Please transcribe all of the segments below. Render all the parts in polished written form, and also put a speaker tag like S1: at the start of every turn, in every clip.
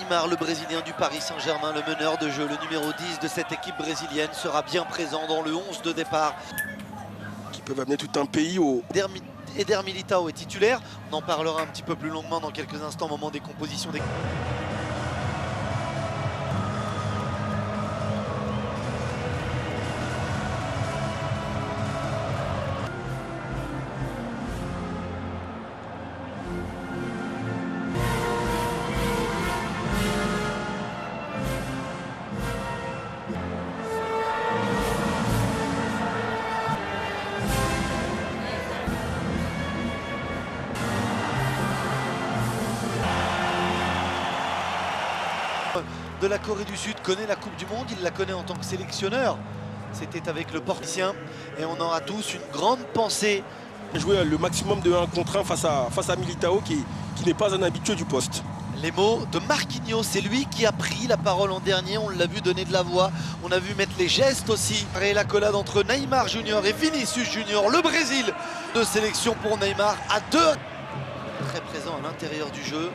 S1: Neymar, le Brésilien du Paris Saint-Germain, le meneur de jeu, le numéro 10 de cette équipe brésilienne, sera bien présent dans le 11 de départ.
S2: Qui peuvent amener tout un pays au...
S1: Eder Militao est titulaire. On en parlera un petit peu plus longuement dans quelques instants au moment des compositions des... de la Corée du Sud connaît la Coupe du Monde, il la connaît en tant que sélectionneur. C'était avec le Portugalien et on aura tous une grande pensée.
S2: Jouer le maximum de 1 contre 1 face à Militao qui n'est pas un habitué du poste.
S1: Les mots de Marquinhos, c'est lui qui a pris la parole en dernier, on l'a vu donner de la voix, on a vu mettre les gestes aussi. Et l'accolade entre Neymar Junior et Vinicius Junior, le Brésil de sélection pour Neymar à 2. Très présent à l'intérieur du jeu.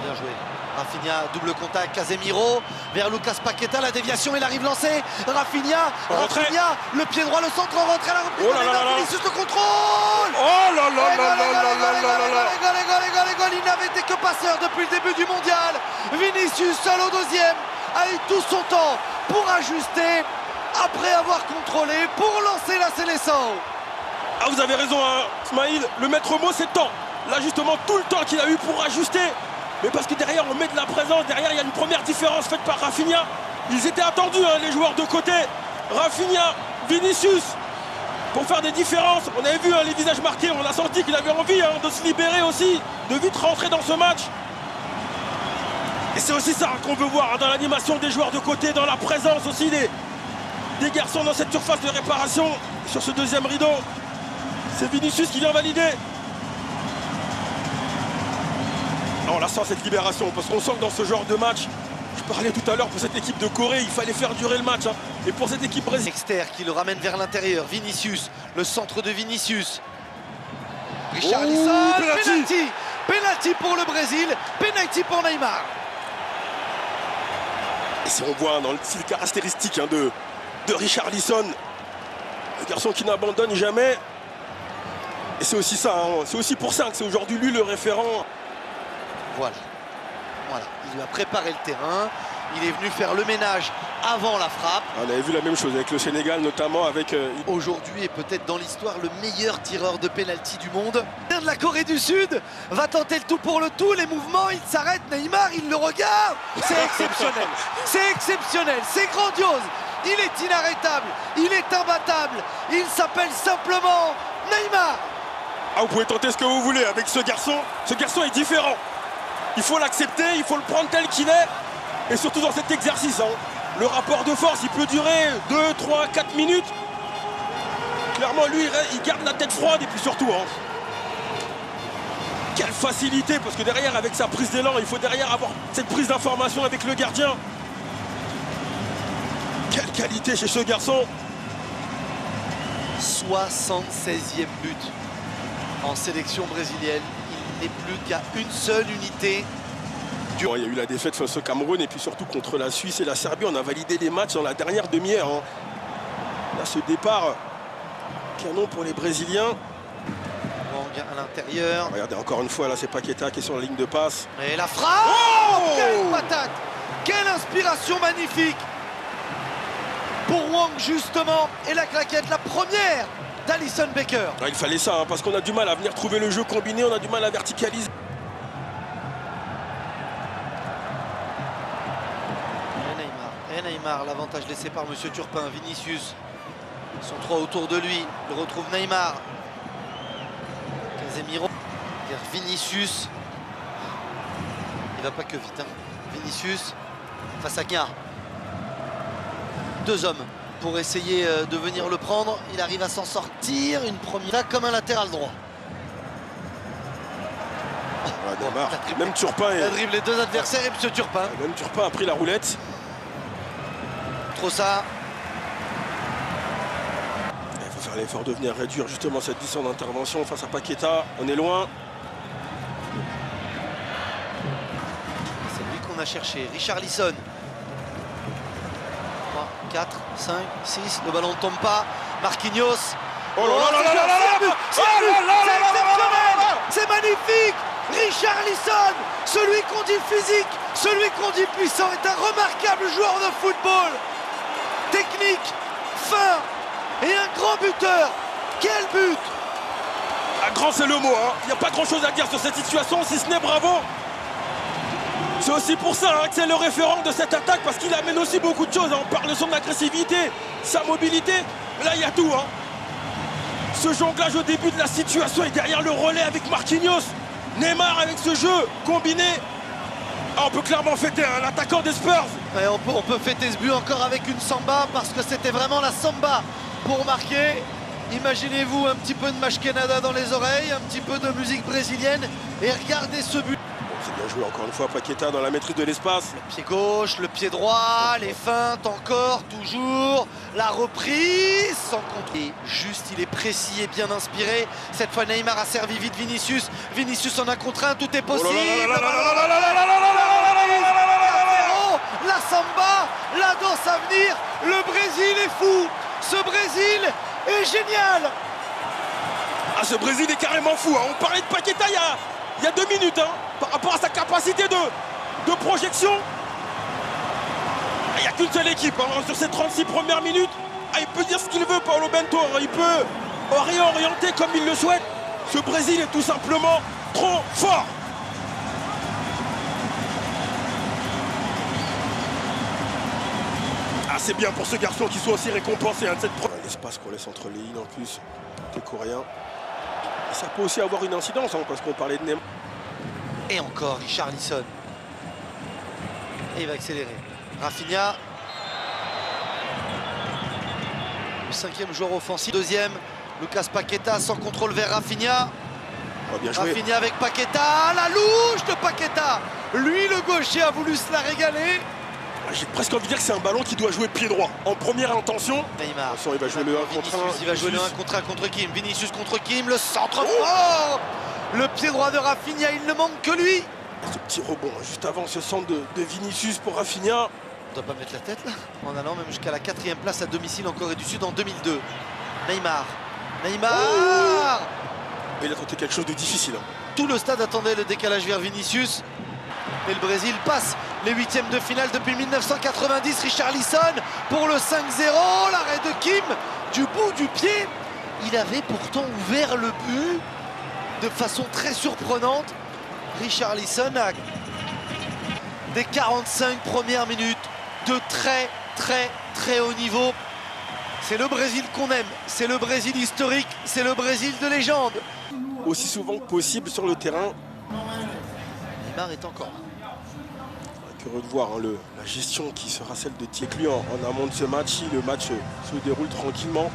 S1: Bien joué. Rafinha, double contact, Casemiro, vers Lucas Paqueta, la déviation, il arrive lancé. Rafinha, le pied droit, le centre en retrait, la reprise.
S2: Oh là là là,
S1: Vinicius le contrôle.
S2: Oh là là là là là là là.
S1: Il n'avait été que passeur depuis le début du mondial. Vinicius, seul au deuxième, a eu tout son temps pour ajuster, après avoir contrôlé, pour lancer la sélection.
S2: Ah, vous avez raison, hein, Ismaïl, le maître mot c'est le temps. Là justement, tout le temps qu'il a eu pour ajuster. Mais parce que derrière, on met de la présence. Derrière, il y a une première différence faite par Rafinha. Ils étaient attendus, hein, les joueurs de côté. Rafinha, Vinicius, pour faire des différences. On avait vu hein, les visages marqués. On a senti qu'il avait envie hein, de se libérer aussi, de vite rentrer dans ce match. Et c'est aussi ça qu'on veut voir hein, dans l'animation des joueurs de côté, dans la présence aussi des garçons dans cette surface de réparation. Sur ce deuxième rideau, c'est Vinicius qui vient valider. On la sent cette libération parce qu'on sent que dans ce genre de match, je parlais tout à l'heure pour cette équipe de Corée, il fallait faire durer le match. Hein. Et pour cette équipe brésilienne.
S1: Dexter qui le ramène vers l'intérieur, Vinicius, le centre de Vinicius. Richarlison, penalty pour le Brésil, penalty pour Neymar.
S2: Et si on voit dans le style caractéristique hein, de Richarlison, le garçon qui n'abandonne jamais. Et c'est aussi ça, hein, c'est aussi pour ça que c'est aujourd'hui lui le référent.
S1: Voilà, il lui a préparé le terrain, il est venu faire le ménage avant la frappe.
S2: On avait vu la même chose avec le Sénégal, notamment avec...
S1: Aujourd'hui est peut-être dans l'histoire le meilleur tireur de pénalty du monde. De la Corée du Sud va tenter le tout pour le tout, les mouvements, il s'arrête, Neymar, il le regarde. C'est exceptionnel, c'est exceptionnel, c'est grandiose. Il est inarrêtable, il est imbattable, il s'appelle simplement Neymar.
S2: Ah, vous pouvez tenter ce que vous voulez avec ce garçon est différent. Il faut l'accepter, il faut le prendre tel qu'il est. Et surtout dans cet exercice, hein, le rapport de force, il peut durer 2, 3, 4 minutes. Clairement, lui, il garde la tête froide et puis surtout... Hein, quelle facilité, parce que derrière, avec sa prise d'élan, il faut derrière avoir cette prise d'information avec le gardien. Quelle qualité chez ce garçon.
S1: 76e but en sélection brésilienne. Il n'est plus qu'à une seule unité.
S2: Bon, il y a eu la défaite face au Cameroun et puis surtout contre la Suisse et la Serbie. On a validé les matchs dans la dernière demi-heure. Hein. Là, ce départ canon pour les Brésiliens.
S1: Wang à l'intérieur.
S2: Regardez, encore une fois, là, c'est Paqueta qui est sur la ligne de passe.
S1: Et la frappe.
S2: Oh,
S1: quelle patate. Quelle inspiration magnifique pour Wang, justement. Et la claquette, la première d'Alisson Becker.
S2: Ah, il fallait ça, hein, parce qu'on a du mal à venir trouver le jeu combiné, on a du mal à verticaliser.
S1: Et Neymar, l'avantage laissé par M. Turpin. Vinicius, ils sont trois autour de lui. Il retrouve Neymar. Casemiro vers Vinicius. Il va pas que vite. Hein. Vinicius face à Gna. Deux hommes pour essayer de venir le prendre. Il arrive à s'en sortir. Une première comme un latéral droit.
S2: Ouais, Neymar. Même Turpin.
S1: Il a dribblé deux adversaires et M. Turpin.
S2: Même Turpin a pris la roulette.
S1: Trossard.
S2: Il faut faire l'effort de venir réduire justement cette distance d'intervention face à Paqueta. On est loin.
S1: C'est lui qu'on on a cherché. Richarlison. 3, 4, 5, 6. Le ballon ne tombe pas. Marquinhos. C'est magnifique. Richarlison, celui qu'on dit physique, celui qu'on dit puissant, est un remarquable joueur de football. Technique, fin et un grand buteur. Quel but!
S2: Un grand, c'est le mot, hein. Il n'y a pas grand chose à dire sur cette situation, si ce n'est bravo. C'est aussi pour ça que c'est le référent de cette attaque, parce qu'il amène aussi beaucoup de choses. On parle de son agressivité, sa mobilité, mais là il y a tout. Ce jonglage au début de la situation et derrière le relais avec Marquinhos. Neymar avec ce jeu combiné. On peut clairement fêter l'attaquant des Spurs.
S1: Et on peut fêter ce but encore avec une samba, parce que c'était vraiment la samba pour marquer. Imaginez-vous un petit peu de Mashkenada dans les oreilles, un petit peu de musique brésilienne, et regardez ce but.
S2: C'est bien joué encore une fois, Paqueta dans la maîtrise de l'espace.
S1: Le pied gauche, le pied droit, les feintes encore, toujours. La reprise, sans contre. Et juste, il est précis et bien inspiré. Cette fois, Neymar a servi vite Vinicius. Vinicius en a contre un, tout est possible. La samba, la danse à venir. Le Brésil est fou. Ce Brésil est génial.
S2: Ah, ce Brésil est carrément fou. On parlait de Paqueta il y a 2 minutes, par rapport à sa capacité de projection. Il n'y a qu'une seule équipe sur ces 36 premières minutes. Il peut dire ce qu'il veut, Paulo Bento. Il peut réorienter comme il le souhaite. Ce Brésil est tout simplement trop fort. Ah, c'est bien pour ce garçon qui soit aussi récompensé de cette l'espace qu'on laisse entre les lignes en plus, les Coréens. Et ça peut aussi avoir une incidence, parce qu'on parlait de Neymar.
S1: Et encore Richarlison. Et il va accélérer. Rafinha. Le 5e joueur offensif. 2e, Lucas Paqueta sans contrôle vers Rafinha.
S2: Oh, bien joué.
S1: Rafinha avec Paqueta. La louche de Paqueta. Lui, le gaucher, a voulu se la régaler.
S2: J'ai presque envie de dire que c'est un ballon qui doit jouer pied droit. En première intention.
S1: Neymar.
S2: Attention, il va jouer le 1 contre 1.
S1: Il va jouer le 1 contre 1 contre Kim. Vinicius contre Kim. Le centre. Oh, le pied droit de Rafinha, il ne manque que lui.
S2: Ce petit rebond juste avant ce centre de Vinicius pour Rafinha.
S1: On ne doit pas mettre la tête là. En allant même jusqu'à la 4e place à domicile en Corée du Sud en 2002. Neymar.
S2: Il a tenté quelque chose de difficile.
S1: Tout le stade attendait le décalage vers Vinicius. Et le Brésil passe les 8e de finale depuis 1990. Richarlison pour le 5-0. L'arrêt de Kim du bout du pied. Il avait pourtant ouvert le but de façon très surprenante. Richarlison a des 45 premières minutes de très haut niveau. C'est le Brésil qu'on aime. C'est le Brésil historique. C'est le Brésil de légende.
S2: Aussi souvent que possible sur le terrain.
S1: Neymar est encore.
S2: Curieux de voir la gestion qui sera celle de Thieklu en amont de ce match. Si le match se déroule tranquillement,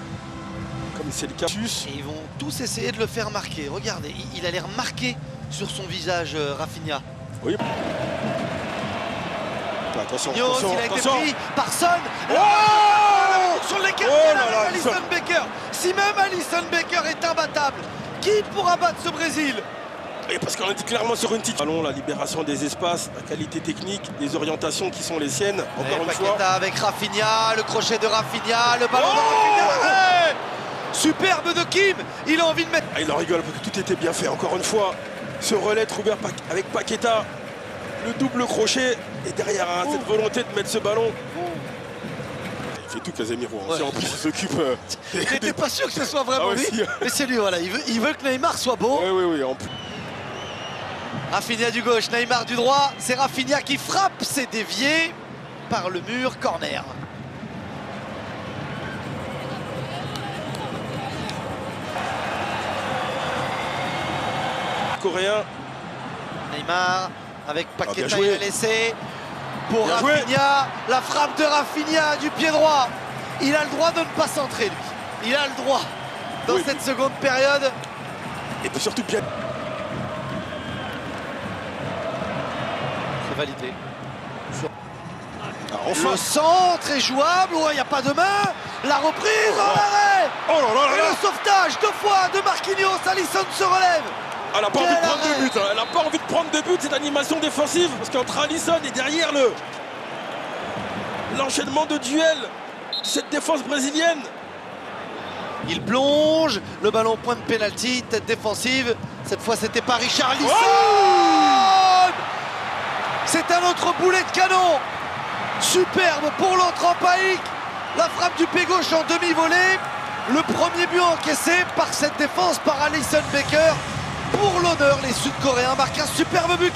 S2: comme c'est le cas.
S1: Et ils vont tous essayer de le faire marquer. Regardez, il a l'air marqué sur son visage, Rafinha.
S2: Oui. Attention,
S1: il a été pris par Son. Sur les cartes Alisson Becker. Si même Alisson Becker est imbattable, qui pourra battre ce Brésil?
S2: Et parce qu'on a dit clairement sur une petite ballon, la libération des espaces, la qualité technique, les orientations qui sont les siennes. Encore une fois.
S1: Avec Rafinha, le crochet de Rafinha, le ballon de Rafinha. Superbe de Kim. Il a envie de mettre.
S2: Il en rigole parce que tout était bien fait. Encore une fois, ce relais trouvé avec Paqueta, le double crochet et derrière cette volonté de mettre ce ballon. Il fait tout Casemiro. En plus, il s'occupe.
S1: J'étais pas sûr que ce soit vraiment lui. Mais c'est lui, voilà. Il veut que Neymar soit beau.
S2: Oui, en plus.
S1: Rafinha du gauche, Neymar du droit. C'est Rafinha qui frappe, c'est dévié par le mur, corner.
S2: Coréen.
S1: Neymar avec Paqueta, il a laissé pour
S2: bien
S1: Rafinha.
S2: Joué.
S1: La frappe de Rafinha du pied droit. Il a le droit de ne pas centrer, lui. Il a le droit dans cette seconde période.
S2: Et puis surtout bien.
S1: C'est validé.
S2: Enfin.
S1: Le centre est jouable. Il n'y a pas de main. La reprise, l'arrêt. Et le sauvetage 2 fois de Marquinhos. Alisson se relève.
S2: Elle n'a pas envie de prendre de but. Elle n'a pas envie de prendre de but, cette animation défensive. Parce qu'entre Alisson et derrière l'enchaînement de duels, cette défense brésilienne.
S1: Il plonge, le ballon point de pénalty, tête défensive. Cette fois, c'était pas Richarlison.
S2: Oh,
S1: c'est un autre boulet de canon. Superbe pour l'autre en païque. La frappe du pied gauche en demi-volée. Le premier but encaissé par cette défense par Alisson Becker. Pour l'honneur, les Sud-Coréens marquent un superbe but.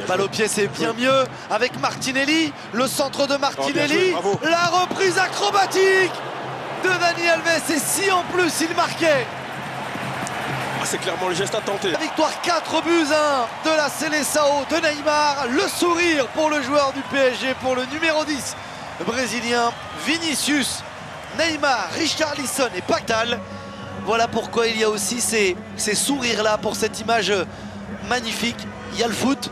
S1: Balle au pied, c'est bien mieux avec Martinelli. Le centre de Martinelli.
S2: Oh,
S1: la reprise acrobatique de Dani Alves. Et si en plus il marquait.
S2: C'est clairement le geste à tenter.
S1: La victoire 4-1 de la Seleção de Neymar. Le sourire pour le joueur du PSG, pour le numéro 10 brésilien. Vinicius, Neymar, Richarlison et Pactal. Voilà pourquoi il y a aussi ces sourires-là pour cette image magnifique. Il y a le foot.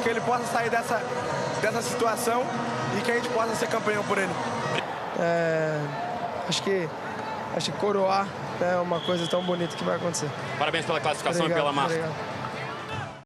S3: Que ele possa sair dessa situação e que a gente possa ser campeão por ele. Acho que coroar é uma coisa tão bonita que vai acontecer.
S4: Parabéns pela classificação e pela marca.
S3: Obrigado.